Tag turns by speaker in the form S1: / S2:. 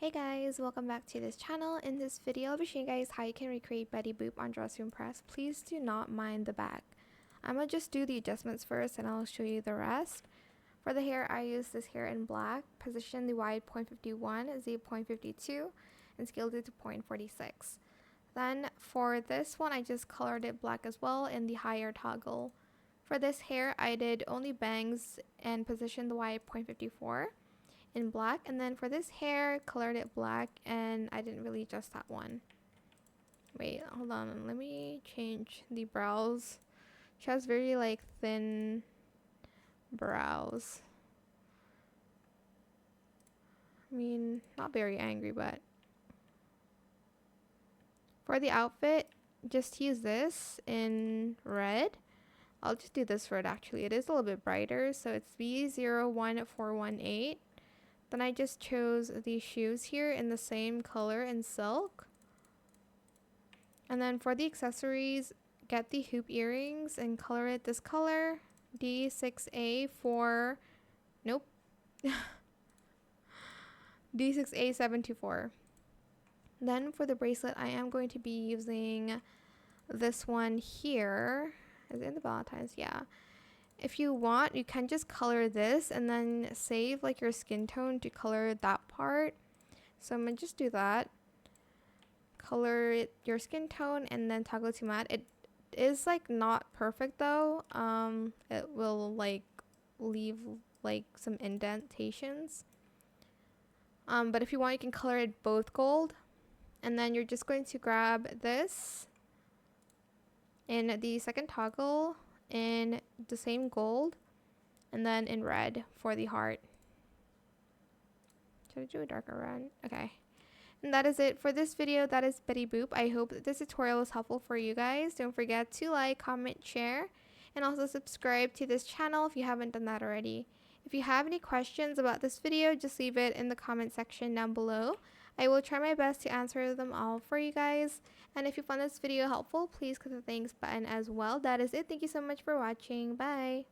S1: Hey guys, welcome back to this channel. In this video, I'll be showing you guys how you can recreate Betty Boop on Draw to Impress. Please do not mind the back. I'm going to just do the adjustments first and I'll show you the rest. For the hair, I use this hair in black, position the Y 0.51, Z 0.52, and scaled it to 0.46. Then for this one, I just colored it black as well in the higher toggle. For this hair, I did only bangs and positioned the Y 0.54. in black, and then for this hair colored it black and I didn't really adjust that one. Wait, hold on, let me change the brows. She has very like thin brows. I mean, not very angry, but for the outfit, just use this in red. I'll just do this red actually. It is a little bit brighter, so it's B01418. Then I just chose these shoes here in the same color in silk. And then for the accessories, get the hoop earrings and color it this color. D6A4, nope. D6A724. Then for the bracelet, I am going to be using this one here. Is it in the Valentine's? Yeah. If you want, you can just color this and then save like your skin tone to color that part. So I'm gonna just do that. Color it, your skin tone, and then toggle to matte. It is like not perfect though. It will like leave like some indentations. But if you want, you can color it both gold. And then you're just going to grab this in the second toggle in the same gold and then in red for the heart. Should I do a darker red? Okay. And that is it for this video. That is Betty Boop. I hope that this tutorial was helpful for you guys. Don't forget to like, comment, share, and also subscribe to this channel if you haven't done that already. If you have any questions about this video, just leave it in the comment section down below. I will try my best to answer them all for you guys. And if you found this video helpful, please click the thanks button as well. That is it. Thank you so much for watching. Bye.